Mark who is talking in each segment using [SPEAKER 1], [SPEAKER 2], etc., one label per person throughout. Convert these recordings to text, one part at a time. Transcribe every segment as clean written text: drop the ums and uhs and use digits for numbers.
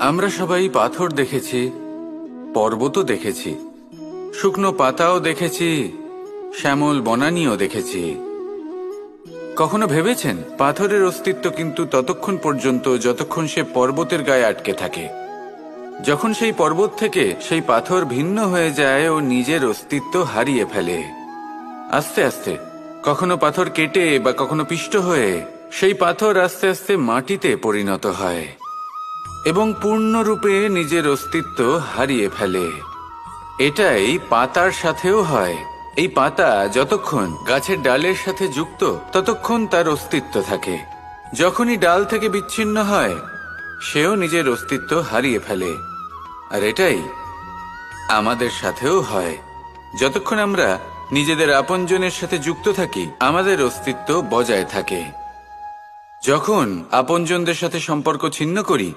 [SPEAKER 1] আমরা সবাই পাথর দেখেছি, পর্বতও দেখেছি, শুকনো পাতাও দেখেছি, শ্যামল বনানীও দেখেছি। কখনো ভেবেছেন পাথরের অস্তিত্ব কিন্তু ততক্ষণ পর্যন্ত যতক্ষণ সে পর্বতের গায়ে আটকে থাকে। যখন সেই পর্বত থেকে সেই পাথর ভিন্ন হয়ে যায় ও নিজের অস্তিত্ব হারিয়ে ফেলে। আস্তে আস্তে কখনো পাথর কেটে বা কখনো পিষ্ট হয়ে সেই পাথর আস্তে আস্তে মাটিতে পরিণত হয় এবং পূর্ণরূপে নিজের অস্তিত্ব হারিয়ে ফেলে। এটাই পাতার সাথেও হয়। এই পাতা যতক্ষণ গাছের ডালের সাথে যুক্ত ততক্ষণ তার অস্তিত্ব থাকে। যখনই ডাল থেকে বিচ্ছিন্ন হয় সেও নিজের অস্তিত্ব হারিয়ে ফেলে। আর এটাই আমাদের সাথেও হয়। যতক্ষণ আমরা নিজেদের আপনজনের সাথে যুক্ত থাকি আমাদের অস্তিত্ব বজায় থাকে। যখন আপনজনদের সাথে সম্পর্ক ছিন্ন করি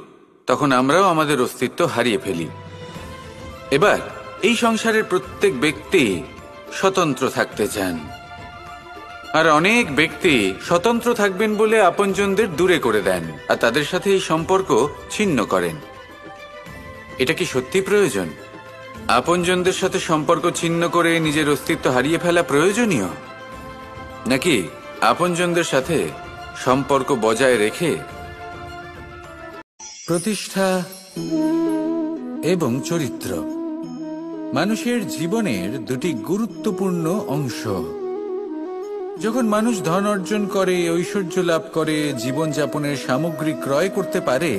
[SPEAKER 1] তখন আমরাও আমাদের অস্তিত্ব হারিয়ে ফেলি। এবার এই সংসারের প্রত্যেক ব্যক্তি স্বতন্ত্র থাকতে চান, আর অনেক ব্যক্তি স্বতন্ত্র থাকবেন বলে আপনজনদের দূরে করে দেন আর তাদের সাথে এই সম্পর্ক ছিন্ন করেন। এটা কি সত্যি প্রয়োজন? আপনজনদের সাথে সম্পর্ক ছিন্ন করে নিজের অস্তিত্ব হারিয়ে ফেলা প্রয়োজনীয়, নাকি আপনজনদের সাথে সম্পর্ক বজায় রেখে প্রতিষ্ঠা এবং চরিত্র মানুষের জীবনের দুটি গুরুত্বপূর্ণ অংশ। যখন মানুষ ধন অর্জন করে, ঐশ্বর্য লাভ করে, জীবনযাপনের সামগ্রী ক্রয় করতে পারে,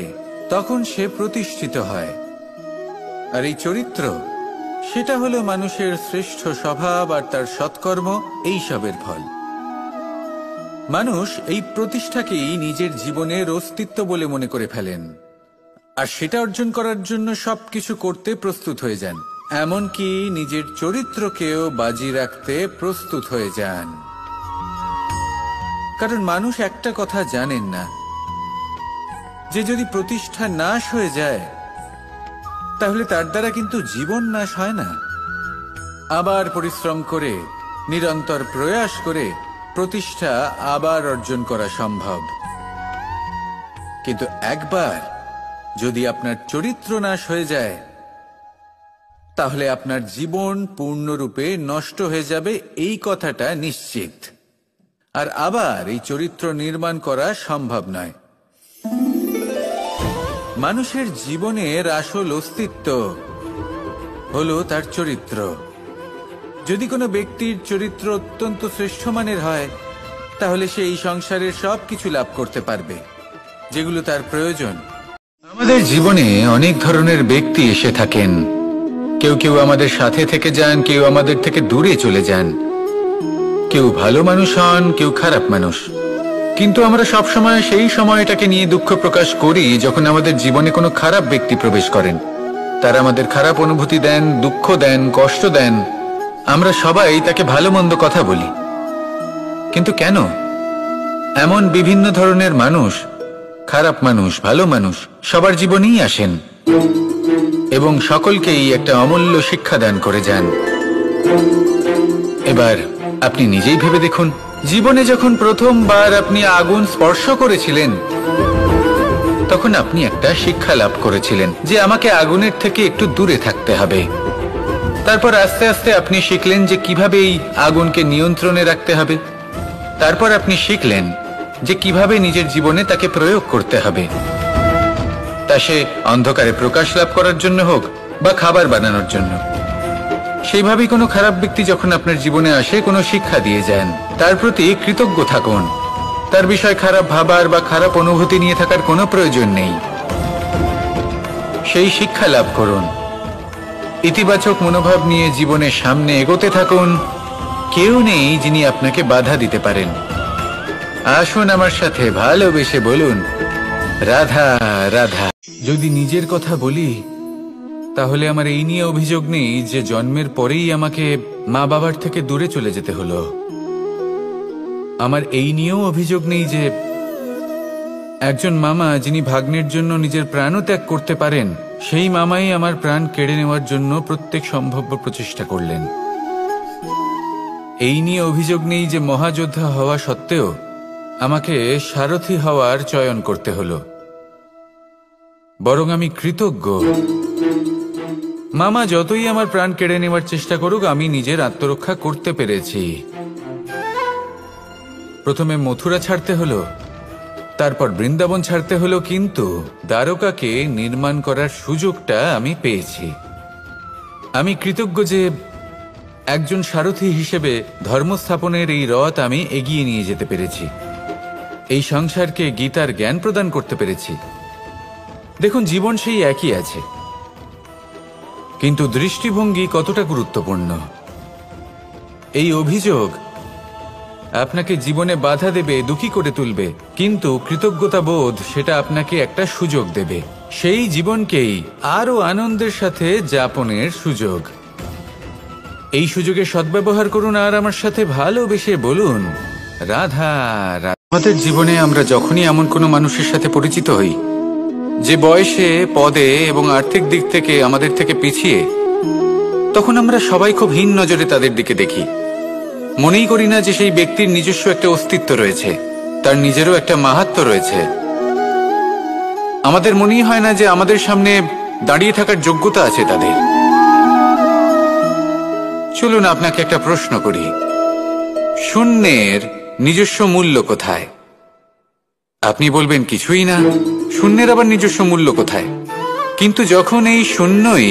[SPEAKER 1] তখন সে প্রতিষ্ঠিত হয়। আর এই চরিত্র, সেটা হলো মানুষের শ্রেষ্ঠ স্বভাব আর তার সৎকর্ম, এইসবের ফল। মানুষ এই প্রতিষ্ঠাকেই নিজের জীবনের অস্তিত্ব বলে মনে করে ফেলেন, আর সেটা অর্জন করার জন্য সবকিছু করতে প্রস্তুত হয়ে যান, এমনকি নিজের চরিত্রকেও বাজি রাখতে প্রস্তুত হয়ে যান। কারণ মানুষ একটা কথা জানেন না, যে যদি প্রতিষ্ঠা নাশ হয়ে যায় তাহলে তার দ্বারা কিন্তু জীবন নাশ হয় না। আবার পরিশ্রম করে, নিরন্তর প্রয়াস করে প্রতিষ্ঠা আবার অর্জন করা সম্ভব। কিন্তু একবার যদি আপনার চরিত্র নাশ হয়ে যায় তাহলে আপনার জীবন পূর্ণরূপে নষ্ট হয়ে যাবে, এই কথাটা নিশ্চিত। আর আবার এই চরিত্র নির্মাণ করা সম্ভব নয়। মানুষের জীবনের আসল অস্তিত্ব হলো তার চরিত্র। যদি কোনো ব্যক্তির চরিত্র অত্যন্ত শ্রেষ্ঠ মানের হয় তাহলে সে এই সংসারের সবকিছু লাভ করতে পারবে যেগুলো তার প্রয়োজন। আমাদের জীবনে অনেক ধরনের ব্যক্তি এসে থাকেন। কেউ কেউ আমাদের সাথে থেকে যান, কেউ আমাদের থেকে দূরে চলে যান। কেউ ভালো মানুষ হন, কেউ খারাপ মানুষ। কিন্তু আমরা সবসময় সেই সময়টাকে নিয়ে দুঃখ প্রকাশ করি যখন আমাদের জীবনে কোনো খারাপ ব্যক্তি প্রবেশ করেন। তারা আমাদের খারাপ অনুভূতি দেন, দুঃখ দেন, কষ্ট দেন। আমরা সবাই তাকে ভালো মন্দ কথা বলি। কিন্তু কেন? এমন বিভিন্ন ধরনের মানুষ, খারাপ মানুষ, ভালো মানুষ, সবার জীবনেই আসেন এবং সকলকেই একটা অমূল্য শিক্ষা দান করে যান। এবার আপনি নিজেই ভেবে দেখুন, জীবনে যখন প্রথমবার আপনি আগুন স্পর্শ করেছিলেন তখন আপনি একটা শিক্ষা লাভ করেছিলেন যে আমাকে আগুনের থেকে একটু দূরে থাকতে হবে। তারপর আস্তে আস্তে আপনি শিখলেন যে কিভাবে এই আগুনকে নিয়ন্ত্রণে রাখতে হবে। তারপর আপনি শিখলেন যে কিভাবে নিজের জীবনে তাকে প্রয়োগ করতে হবে, তা সে অন্ধকারে প্রকাশ লাভ করার জন্য হোক বা খাবার বানানোর জন্য। সেইভাবেই কোনো খারাপ ব্যক্তি যখন আপনার জীবনে আসে কোনো শিক্ষা দিয়ে যান, তার প্রতি কৃতজ্ঞ থাকুন। তার বিষয় খারাপ ভাবার বা খারাপ অনুভূতি নিয়ে থাকার কোনো প্রয়োজন নেই। সেই শিক্ষা লাভ করুন, ইতিবাচক মনোভাব নিয়ে জীবনের সামনে এগোতে থাকুন। কেউ নেই যিনি আপনাকে বাধা দিতে পারেন। আসুন আমার সাথে ভালোবেসে বলুন, রাধা রাধা। যদি নিজের কথা বলি তাহলে আমার এই নিয়ে অভিযোগ নেই যে জন্মের পরেই আমাকে মা বাবার থেকে দূরে চলে যেতে হলো। আমার এই নিয়েও অভিযোগ নেই যে একজন মামা যিনি ভাগ্নের জন্য নিজের প্রাণও ত্যাগ করতে পারেন, সেই মামাই আমার প্রাণ কেড়ে নেওয়ার জন্য প্রত্যেক সম্ভাব্য প্রচেষ্টা করলেন। এই নিয়ে অভিযোগ নেই যে মহাযোদ্ধা হওয়া সত্ত্বেও আমাকে সারথি হওয়ার চয়ন করতে হলো। বরং আমি কৃতজ্ঞ। মামা যতই আমার প্রাণ কেড়ে নেওয়ার চেষ্টা করুক, আমি নিজের আত্মরক্ষা করতে পেরেছি। প্রথমে মথুরা ছাড়তে হলো, তারপর বৃন্দাবন ছাড়তে হলো, কিন্তু দ্বারকাকে নির্মাণ করার সুযোগটা আমি পেয়েছি। আমি কৃতজ্ঞ যে একজন সারথি হিসেবে ধর্মস্থাপনের এই রথ আমি এগিয়ে নিয়ে যেতে পেরেছি, এই সংসারকে গীতার জ্ঞান প্রদান করতে পেরেছি। দেখুন, জীবন সেই একই আছে, কিন্তু দৃষ্টিভঙ্গি কতটা গুরুত্বপূর্ণ। এই অভিযোগ আপনাকে জীবনে বাধা দেবে, দুঃখী করে তুলবে, কিন্তু কৃতজ্ঞতা বোধ সেটা আপনাকে একটা সুযোগ দেবে, সেই জীবনকেই আরো আনন্দের সাথে যাপনের সুযোগ। এই সুযোগে সদ্ব্যবহার করুন আর আমার সাথে ভালোবেসে বলুন রাধা রাধা। আমাদের জীবনে আমরা যখনই এমন কোনো মানুষের সাথে পরিচিত হই যে বয়সে, পদে এবং আর্থিক দিক থেকে আমাদের থেকে পিছিয়ে, তখন আমরা সবাই খুব হীন নজরে তাদের দিকে দেখি। মনেই করি না যে সেই ব্যক্তির নিজস্ব একটা অস্তিত্ব রয়েছে, তার নিজেরও একটা মাহাত্ম্য রয়েছে। আমাদের মনেই হয় না যে আমাদের সামনে দাঁড়িয়ে থাকার যোগ্যতা আছে তাদের। চলুন আপনাকে একটা প্রশ্ন করি, শূন্যের নিজস্ব মূল্য কোথায়? আপনি বলবেন কিছুই না। শূন্যের আবার নিজস্ব মূল্য কোথায়? কিন্তু যখন এই শূন্যই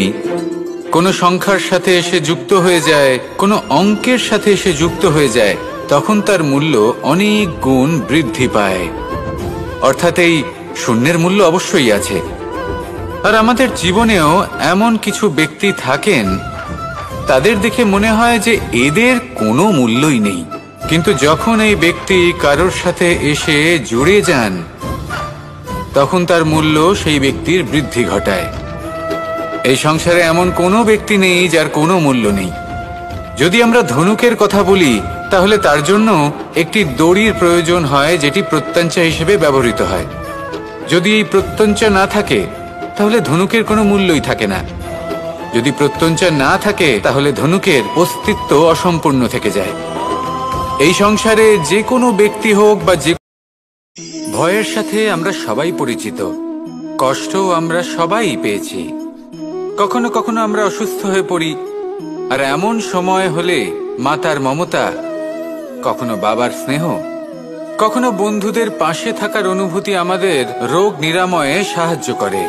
[SPEAKER 1] কোনো সংখ্যার সাথে এসে যুক্ত হয়ে যায়, কোনো অঙ্কের সাথে এসে যুক্ত হয়ে যায়, তখন তার মূল্য অনেক গুণ বৃদ্ধি পায়। অর্থাৎ এই শূন্যের মূল্য অবশ্যই আছে। আর আমাদের জীবনেও এমন কিছু ব্যক্তি থাকেন, তাদের দেখে মনে হয় যে এদের কোনো মূল্যই নেই, কিন্তু যখন এই ব্যক্তি কারোর সাথে এসে জুড়ে যান, তখন তার মূল্য সেই ব্যক্তির বৃদ্ধি ঘটায়। এই সংসারে এমন কোনো ব্যক্তি নেই যার কোনো মূল্য নেই। যদি আমরা ধনুকের কথা বলি, তাহলে তার জন্য একটি দড়ির প্রয়োজন হয়, যেটি প্রত্যঞ্চা হিসেবে ব্যবহৃত হয়। যদি এই প্রত্যঞ্চা না থাকে, তাহলে ধনুকের কোনো মূল্যই থাকে না। যদি প্রত্যঞ্চা না থাকে, তাহলে ধনুকের অস্তিত্ব অসম্পূর্ণ থেকে যায়। এই সংসারে যে কোনো ব্যক্তি হোক বা যে, ভয়ের সাথে আমরা সবাই পরিচিত, কষ্টও আমরা সবাই পেয়েছি। কখনো কখনো আমরা অসুস্থ হয়ে পড়ি, আর এমন সময় হলে মাতার মমতা, কখনো বাবার স্নেহ, কখনো বন্ধুদের পাশে থাকার অনুভূতি আমাদের রোগ নিরাময়ে সাহায্য করে।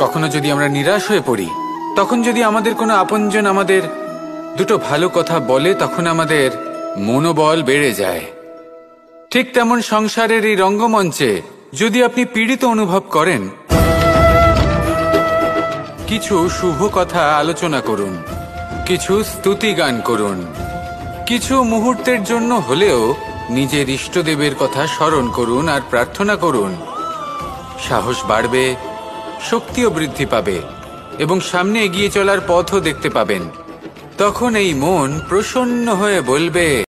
[SPEAKER 1] কখনো যদি আমরা নিরাশ হয়ে পড়ি, তখন যদি আমাদের কোনো আপনজন আমাদের দুটো ভালো কথা বলে, তখন আমাদের মনোবল বেড়ে যায়। ঠিক তেমন সংসারের এই রঙ্গমঞ্চে যদি আপনি পীড়িত অনুভব করেন, কিছু শুভ কথা আলোচনা করুন, কিছু স্তুতি গান করুন, কিছু মুহূর্তের জন্য হলেও নিজের ইষ্টদেবের কথা স্মরণ করুন আর প্রার্থনা করুন। সাহস বাড়বে, শক্তিও বৃদ্ধি পাবে এবং সামনে এগিয়ে চলার পথও দেখতে পাবেন। তখন এই মন প্রসন্ন হয়ে বলবে,